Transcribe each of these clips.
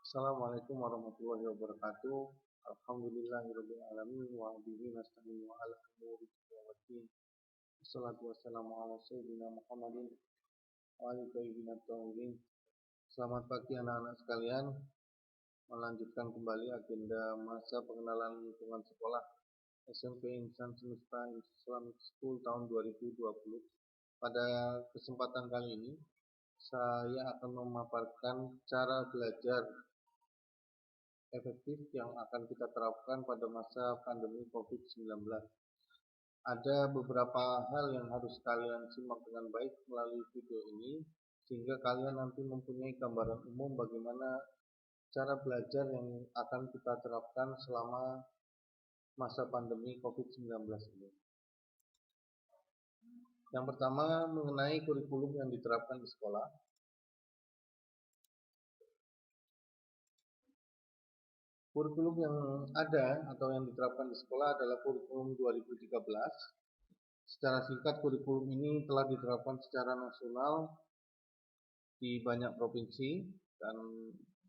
Assalamualaikum warahmatullahi wabarakatuh. Alhamdulillahirabbil alamin wa bihi nasta'in wa ala umuri dunya waddin. Wassalatu wassalamu ala sayyidina Muhammadin wa alihi thayyibin at-thahirin. Selamat pagi anak-anak sekalian. Melanjutkan kembali agenda masa pengenalan lingkungan sekolah SMP Insan Semesta Islamic School tahun 2020. Pada kesempatan kali ini saya akan memaparkan cara belajar efektif yang akan kita terapkan pada masa pandemi COVID-19. Ada beberapa hal yang harus kalian simak dengan baik melalui video ini, sehingga kalian nanti mempunyai gambaran umum bagaimana cara belajar yang akan kita terapkan selama masa pandemi COVID-19 ini. Yang pertama, mengenai kurikulum yang diterapkan di sekolah. Kurikulum yang ada atau yang diterapkan di sekolah adalah kurikulum 2013. Secara singkat, kurikulum ini telah diterapkan secara nasional di banyak provinsi, dan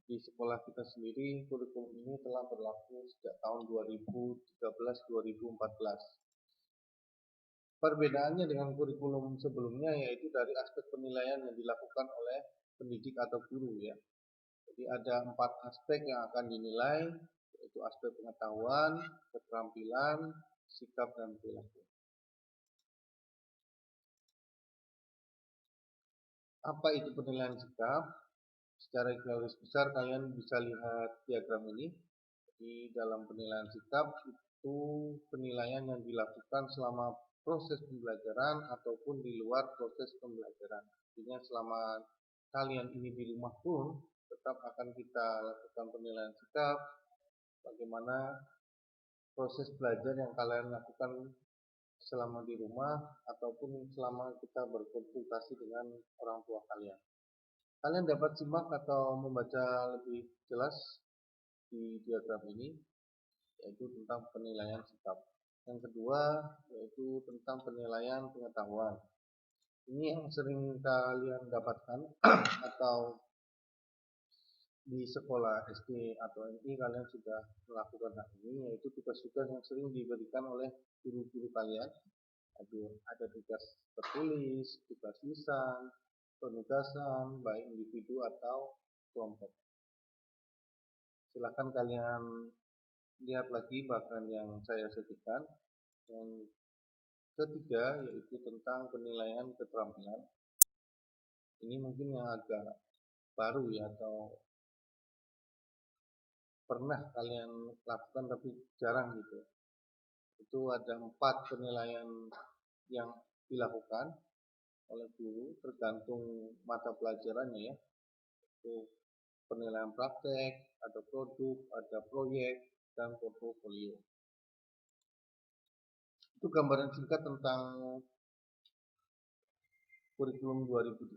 di sekolah kita sendiri kurikulum ini telah berlaku sejak tahun 2013-2014. Perbedaannya dengan kurikulum sebelumnya yaitu dari aspek penilaian yang dilakukan oleh pendidik atau guru ya. Jadi ada 4 aspek yang akan dinilai, yaitu aspek pengetahuan, keterampilan, sikap, dan perilaku. Apa itu penilaian sikap? Secara garis besar kalian bisa lihat diagram ini. Di dalam penilaian sikap itu penilaian yang dilakukan selama proses pembelajaran ataupun di luar proses pembelajaran. Artinya selama kalian ini di rumah pun tetap akan kita lakukan penilaian sikap, bagaimana proses belajar yang kalian lakukan selama di rumah ataupun selama kita berkonsultasi dengan orang tua kalian. Kalian dapat simak atau membaca lebih jelas di diagram ini, yaitu tentang penilaian sikap. Yang kedua yaitu tentang penilaian pengetahuan. Ini yang sering kalian dapatkan atau di sekolah SD atau MI kalian sudah melakukan hal ini, yaitu tugas-tugas yang sering diberikan oleh guru-guru kalian. Ada tugas tertulis, tugas lisan, penugasan baik individu atau kelompok. Silakan kalian lihat lagi bagian yang saya sebutkan. Yang ketiga yaitu tentang penilaian keterampilan. Ini mungkin yang agak baru ya, atau pernah kalian lakukan tapi jarang gitu. Itu ada 4 penilaian yang dilakukan oleh guru tergantung mata pelajarannya ya. Itu penilaian praktek, ada produk, ada proyek, dan portofolio. Itu gambaran singkat tentang kurikulum 2013.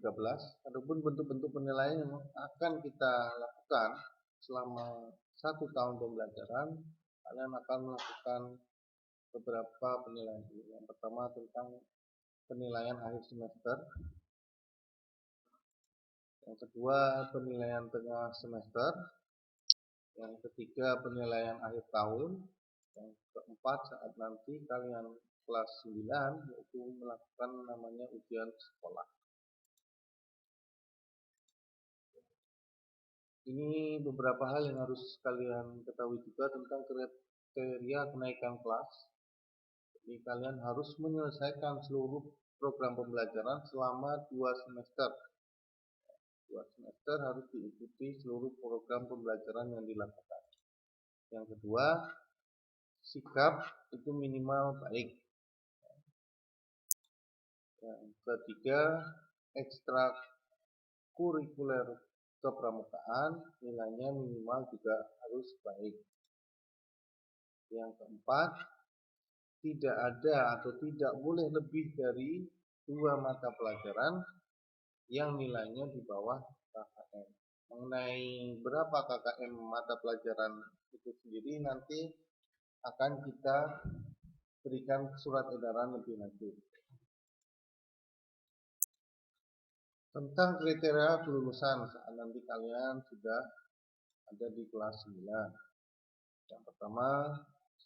Adapun bentuk-bentuk penilaian yang akan kita lakukan selama 1 tahun pembelajaran, kalian akan melakukan beberapa penilaian. Yang pertama tentang penilaian akhir semester. Yang kedua penilaian tengah semester. Yang ketiga penilaian akhir tahun. Yang keempat saat nanti kalian kelas 9 yaitu melakukan namanya ujian sekolah. Ini beberapa hal yang harus kalian ketahui juga tentang kriteria kenaikan kelas. Jadi kalian harus menyelesaikan seluruh program pembelajaran selama 2 semester. 2 semester harus diikuti seluruh program pembelajaran yang dilakukan. Yang kedua, sikap itu minimal baik. Yang ketiga, ekstrakurikuler kepramukaan nilainya minimal juga harus baik. Yang keempat, tidak ada atau tidak boleh lebih dari 2 mata pelajaran yang nilainya di bawah KKM. Mengenai berapa KKM mata pelajaran itu sendiri nanti akan kita berikan surat edaran lebih lanjut. Tentang kriteria kelulusan saat nanti kalian sudah ada di kelas 9. Yang pertama,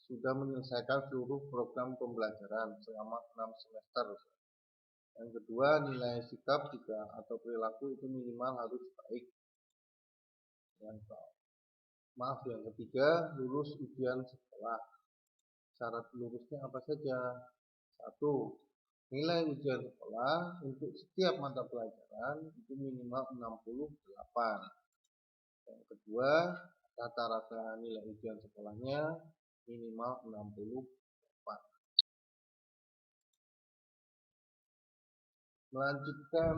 sudah menyelesaikan seluruh program pembelajaran selama 6 semester. Yang kedua, nilai sikap juga atau perilaku itu minimal harus baik. Yang ketiga, lulus ujian sekolah. Syarat lulusnya apa saja? 1. Nilai ujian sekolah untuk setiap mata pelajaran itu minimal 68. Yang kedua, rata-rata nilai ujian sekolahnya minimal 64. Kita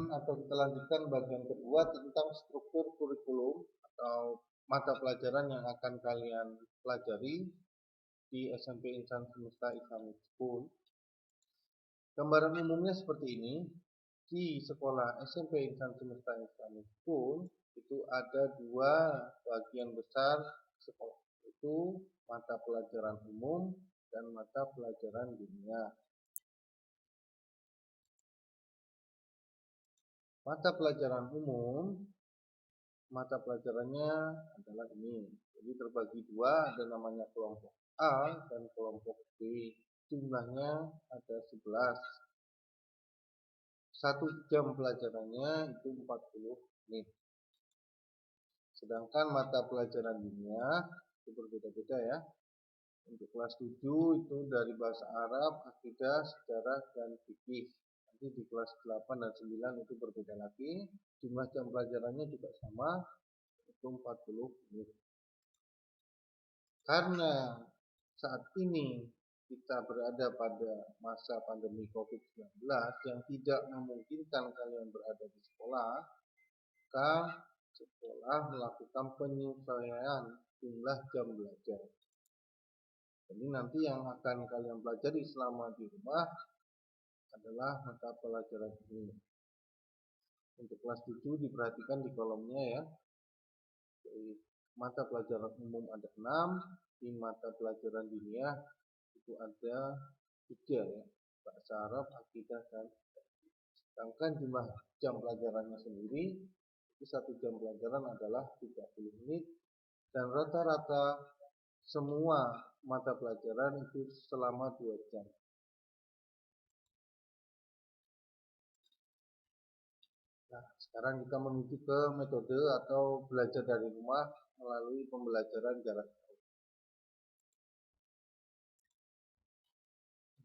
lanjutkan bagian kedua tentang struktur kurikulum atau mata pelajaran yang akan kalian pelajari di SMP Insan Semesta Islamic School. Gambaran umumnya seperti ini. Di sekolah SMP Insan Semesta Islamic School itu ada dua bagian besar sekolah, itu mata pelajaran umum dan mata pelajaran dunia. Mata pelajaran umum, mata pelajarannya adalah ini. Jadi terbagi dua, ada namanya kelompok A dan kelompok B. Jumlahnya ada 11. 1 jam pelajarannya itu 40 menit. Sedangkan mata pelajaran dunia itu berbeda-beda ya. Untuk kelas 7 itu dari bahasa Arab, akidah, sejarah, dan fikih. Nanti di kelas 8 dan 9 itu berbeda lagi. Jumlah jam pelajarannya juga sama, itu 40 menit. Karena saat ini kita berada pada masa pandemi COVID-19 yang tidak memungkinkan kalian berada di sekolah, maka sekolah melakukan penyesuaian jumlah jam belajar. Jadi nanti yang akan kalian pelajari selama di rumah adalah mata pelajaran ini. Untuk kelas 7 diperhatikan di kolomnya ya. Jadi, mata pelajaran umum ada 6, di mata pelajaran dunia itu ada 3 ya. Bahasa Arab, akidah, dan sedangkan jumlah jam pelajarannya sendiri itu 1 jam pelajaran adalah 30 menit dan rata-rata semua mata pelajaran itu selama 2 jam. Nah, sekarang kita menuju ke metode atau belajar dari rumah melalui pembelajaran jarak jauh.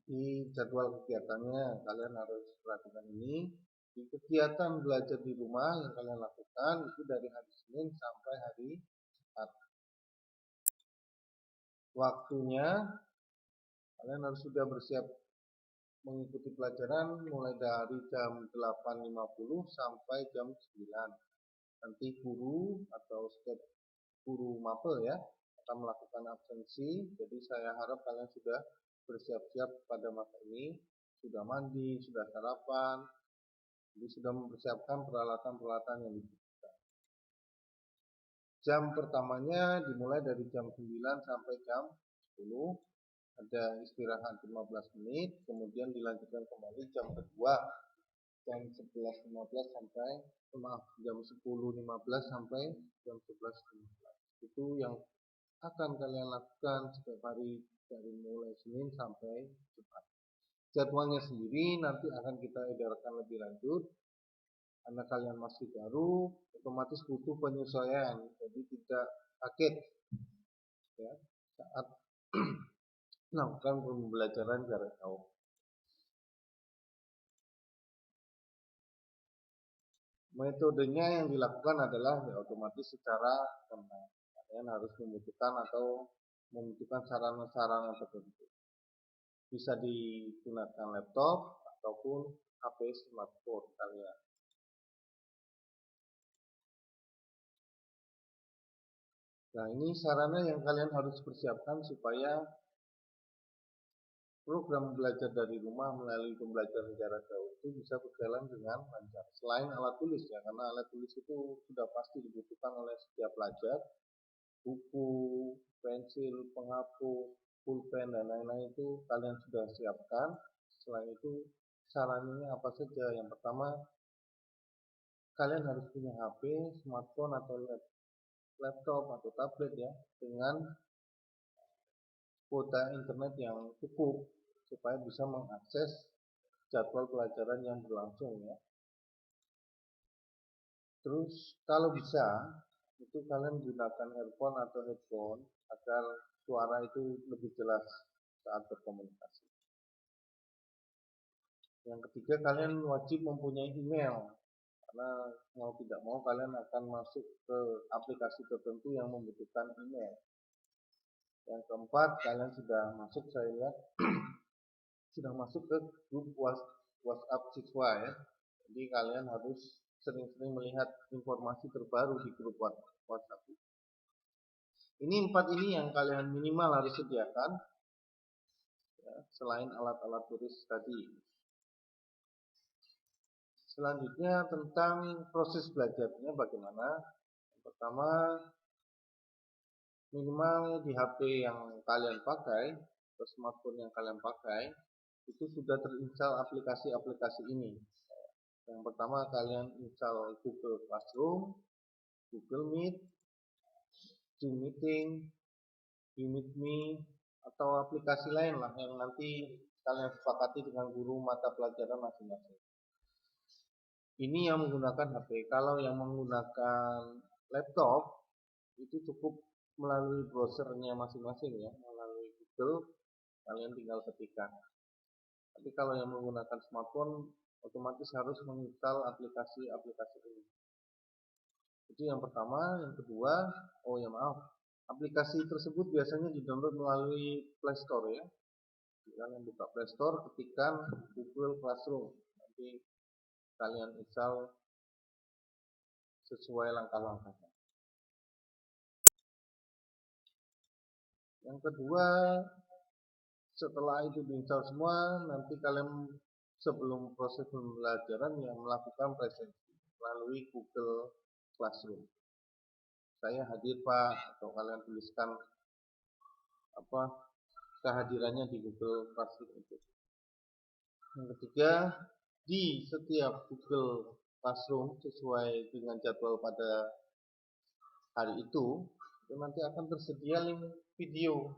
Di jadwal kegiatannya kalian harus perhatikan ini. Di kegiatan belajar di rumah yang kalian lakukan itu dari hari Senin sampai hari Jumat. Waktunya kalian harus sudah bersiap mengikuti pelajaran mulai dari jam 8.50 sampai jam 9. Nanti guru atau staf guru mapel ya akan melakukan absensi. Jadi saya harap kalian sudah bersiap-siap pada masa ini, sudah mandi, sudah sarapan, jadi sudah mempersiapkan peralatan-peralatan yang dibutuhkan. Jam pertamanya dimulai dari jam 9 sampai jam 10. Ada istirahat 15 menit, kemudian dilanjutkan kembali jam kedua jam 11.15 sampai jam 10.15 sampai jam 11.15. Itu yang akan kalian lakukan setiap hari dari mulai Senin sampai Jumat. Jadwalnya sendiri nanti akan kita edarkan lebih lanjut. Karena kalian masih baru, otomatis butuh penyesuaian, jadi tidak kaget ya, saat melakukan pembelajaran jarak jauh. Metodenya yang dilakukan adalah ya otomatis secara online. Kalian harus membutuhkan sarana-sarana tertentu. Bisa digunakan laptop ataupun HP smartphone kalian. Nah, ini sarana yang kalian harus persiapkan supaya program belajar dari rumah melalui pembelajaran jarak jauh itu bisa berjalan dengan lancar. Selain alat tulis ya, karena alat tulis itu sudah pasti dibutuhkan oleh setiap pelajar. Buku, pensil, penghapus, pulpen, dan lain-lain itu kalian sudah siapkan. Selain itu, sarannya apa saja? Yang pertama, kalian harus punya HP, smartphone, atau laptop atau tablet ya, dengan kuota internet yang cukup supaya bisa mengakses jadwal pelajaran yang berlangsung ya. Terus kalau bisa itu kalian gunakan earphone atau headphone agar suara itu lebih jelas saat berkomunikasi. Yang ketiga, kalian wajib mempunyai email, karena mau tidak mau kalian akan masuk ke aplikasi tertentu yang membutuhkan email. Yang keempat, kalian sudah masuk, saya lihat sudah masuk ke grup WhatsApp siswa ya. Jadi kalian harus sering-sering melihat informasi terbaru di grup WhatsApp. Ini 4 ini yang kalian minimal harus sediakan ya, selain alat-alat tulis tadi. Selanjutnya tentang proses belajarnya bagaimana. Pertama, minimal di HP yang kalian pakai atau smartphone yang kalian pakai itu sudah terinstall aplikasi-aplikasi ini. Yang pertama, kalian install Google Classroom, Google Meet, Zoom Meeting, YouMeetMe, atau aplikasi lain lah yang nanti kalian sepakati dengan guru mata pelajaran masing-masing. Ini yang menggunakan HP. Kalau yang menggunakan laptop itu cukup melalui browsernya masing-masing ya, melalui Google, kalian tinggal ketikkan. Tapi kalau yang menggunakan smartphone otomatis harus menginstal aplikasi-aplikasi ini. Itu yang pertama. Yang kedua, aplikasi tersebut biasanya di-download melalui Play Store ya. Kalian buka Play Store, ketikkan Google Classroom. Nanti kalian install sesuai langkah-langkahnya. Yang kedua, setelah itu diinstal semua, nanti kalian sebelum proses pembelajaran yang melakukan presensi melalui Google Classroom. Saya hadir Pak, atau kalian tuliskan kehadirannya di Google Classroom itu. Yang ketiga, di setiap Google Classroom sesuai dengan jadwal pada hari itu nanti akan tersedia link video.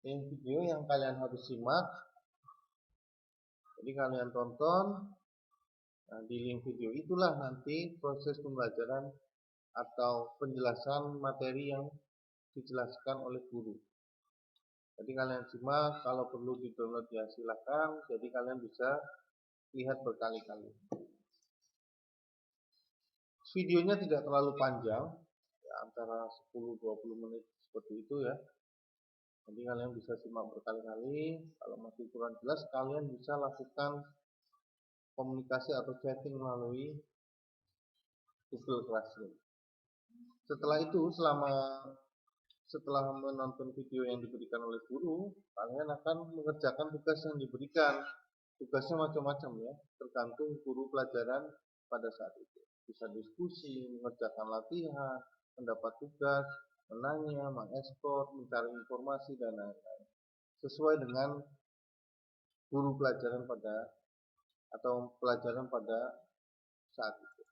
Link video yang kalian harus simak. Jadi kalian tonton. Nah, di link video itulah nanti proses pembelajaran atau penjelasan materi yang dijelaskan oleh guru. Jadi kalian simak, kalau perlu di-download ya silakan. Jadi kalian bisa lihat berkali-kali. Videonya tidak terlalu panjang, ya, antara 10-20 menit seperti itu ya. Jadi kalian bisa simak berkali-kali. Kalau masih kurang jelas, kalian bisa lakukan komunikasi atau chatting melalui Google Classroom. Setelah itu, setelah menonton video yang diberikan oleh guru, kalian akan mengerjakan tugas yang diberikan. Tugasnya macam-macam ya, tergantung guru pelajaran pada saat itu. Bisa diskusi, mengerjakan latihan, mendapat tugas, menanya, mengekspor, mencari informasi, dan lain-lain. Sesuai dengan guru pelajaran pelajaran pada saat itu.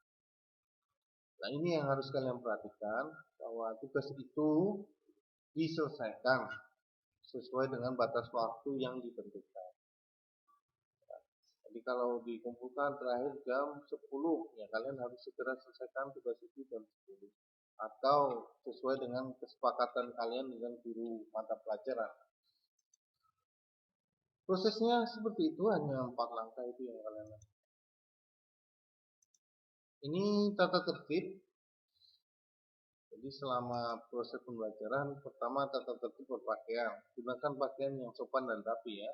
Nah, ini yang harus kalian perhatikan, bahwa tugas itu diselesaikan sesuai dengan batas waktu yang ditentukan. Jadi kalau dikumpulkan terakhir jam 10, ya kalian harus segera selesaikan tugas itu jam 10. Atau sesuai dengan kesepakatan kalian dengan guru mata pelajaran. Prosesnya seperti itu, hanya 4 langkah itu yang kalian lakukan. Ini tata tertib. Jadi selama proses pembelajaran, pertama tata tertib berpakaian. Gunakan pakaian yang sopan dan rapi ya.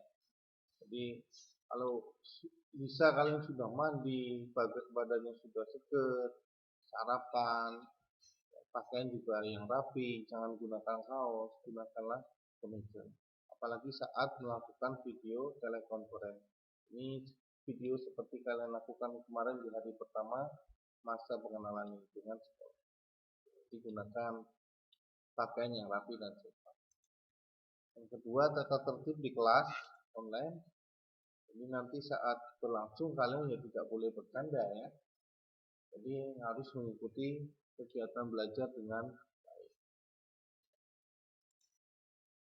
Jadi kalau bisa kalian sudah mandi, badannya sudah seger, sarapan, pakaian juga yang rapi, jangan gunakan kaos, gunakanlah kemeja. Apalagi saat melakukan video telekonferensi. Ini video seperti kalian lakukan kemarin di hari pertama masa pengenalan dengan sekolah. Digunakan pakaian yang rapi dan sopan. Yang kedua, tata tertib di kelas online. Ini nanti saat berlangsung kalian ya tidak boleh bercanda ya. Jadi harus mengikuti kegiatan belajar dengan baik.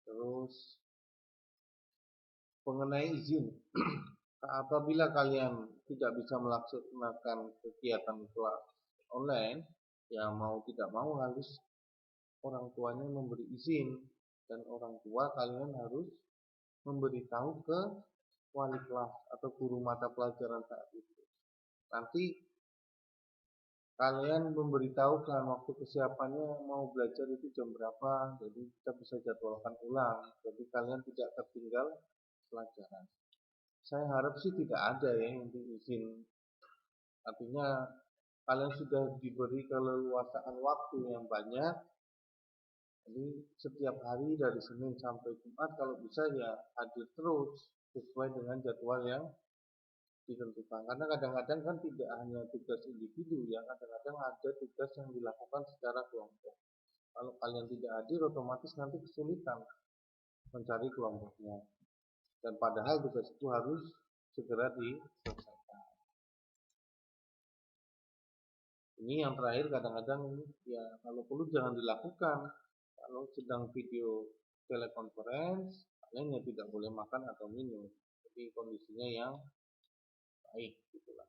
Terus mengenai izin, apabila kalian tidak bisa melaksanakan kegiatan kelas online, ya mau tidak mau harus orang tuanya memberi izin, dan orang tua kalian harus memberitahu ke wali kelas atau guru mata pelajaran saat itu. Nanti kalian memberitahukan waktu kesiapannya mau belajar itu jam berapa, jadi kita bisa jadwalkan ulang, jadi kalian tidak tertinggal pelajaran. Saya harap sih tidak ada ya yang izin, artinya kalian sudah diberi keleluasaan waktu yang banyak. Jadi setiap hari dari Senin sampai Jumat kalau bisa ya hadir terus sesuai dengan jadwal yang ditentukan. Karena kadang-kadang kan tidak hanya tugas individu ya, kadang-kadang ada tugas yang dilakukan secara kelompok. Kalau kalian tidak hadir otomatis nanti kesulitan mencari kelompoknya. Dan padahal tugas itu harus segera diselesaikan. Ini yang terakhir kadang-kadang ya kalau perlu jangan dilakukan. Kalau sedang video telekonferensi, kalian ya tidak boleh makan atau minum. Jadi kondisinya yang baik gitulah.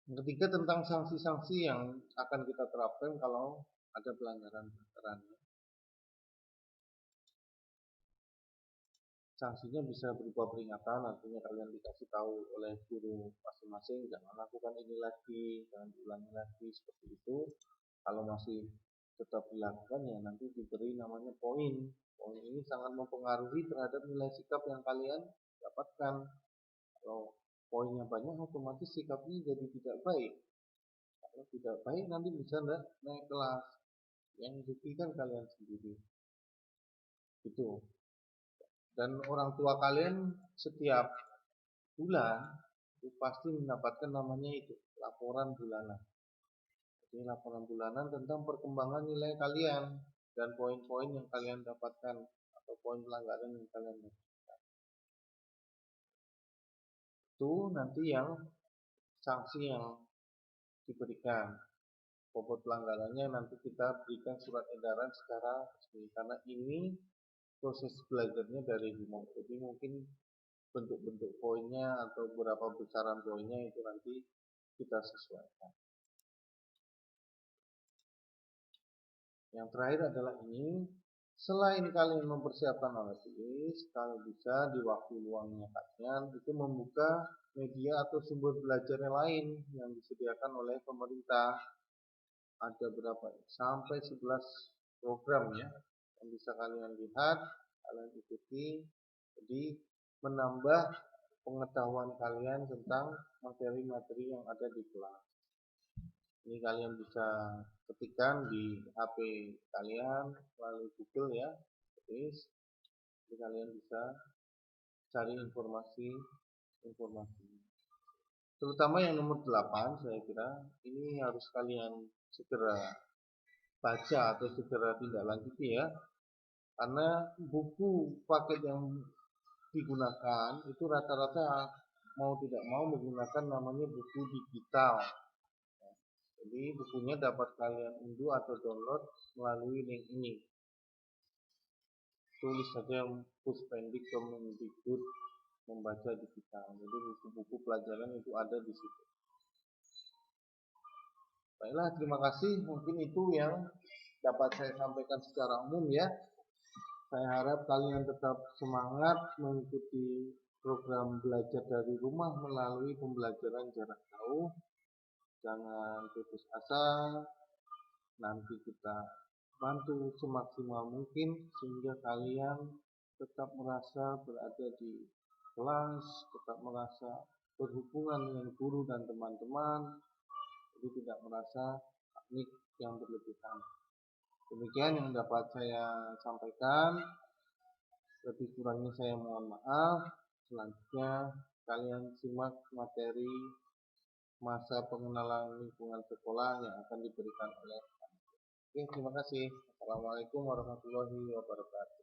Yang ketiga tentang sanksi-sanksi yang akan kita terapkan kalau ada pelanggaran. Sanksinya bisa berupa peringatan, artinya kalian dikasih tahu oleh guru masing-masing, jangan lakukan ini lagi, jangan diulangi lagi seperti itu. Kalau masih tetap dilakukan ya nanti diberi namanya poin. Poin ini sangat mempengaruhi terhadap nilai sikap yang kalian dapatkan. Kalau poinnya banyak otomatis sikapnya jadi tidak baik. Kalau tidak baik nanti bisa naik kelas. Yang rugi kan kalian sendiri. Gitu. Dan orang tua kalian setiap bulan itu pasti mendapatkan namanya itu laporan bulanan. Jadi laporan bulanan tentang perkembangan nilai kalian dan poin-poin yang kalian dapatkan atau poin pelanggaran yang kalian dapatkan. Itu nanti yang sanksi yang diberikan. Bobot pelanggarannya nanti kita berikan surat edaran secara resmi karena ini proses belajarnya dari rumah. Jadi mungkin bentuk-bentuk poinnya atau berapa besaran poinnya itu nanti kita sesuaikan. Yang terakhir adalah ini, selain kalian mempersiapkan alat tulis, kalau bisa di waktu luangnya kalian itu membuka media atau sumber belajar yang lain yang disediakan oleh pemerintah. Ada berapa? Sampai 11 program ya yang bisa kalian lihat, kalian ikuti. Jadi menambah pengetahuan kalian tentang materi-materi yang ada di kelas. Ini kalian bisa ketikkan di HP kalian melalui Google ya, tulis. Jadi kalian bisa cari informasi. Terutama yang nomor 8 saya kira ini harus kalian segera baca atau segera tindak lanjuti ya. Karena buku paket yang digunakan itu rata-rata mau tidak mau menggunakan namanya buku digital. Jadi bukunya dapat kalian unduh atau download melalui link ini. Tulis saja Puspendik Kemendikbud membaca digital. Jadi buku-buku pelajaran itu ada di situ. Baiklah, terima kasih. Mungkin itu yang dapat saya sampaikan secara umum ya. Saya harap kalian tetap semangat mengikuti program belajar dari rumah melalui pembelajaran jarak jauh. Jangan putus asa. Nanti kita bantu semaksimal mungkin sehingga kalian tetap merasa berada di kelas, tetap merasa berhubungan dengan guru dan teman-teman, jadi tidak merasa panik yang berlebihan. Demikian yang dapat saya sampaikan. Lebih kurangnya saya mohon maaf. Selanjutnya kalian simak materi masa pengenalan lingkungan sekolah yang akan diberikan oleh. Oke, terima kasih. Assalamualaikum warahmatullahi wabarakatuh.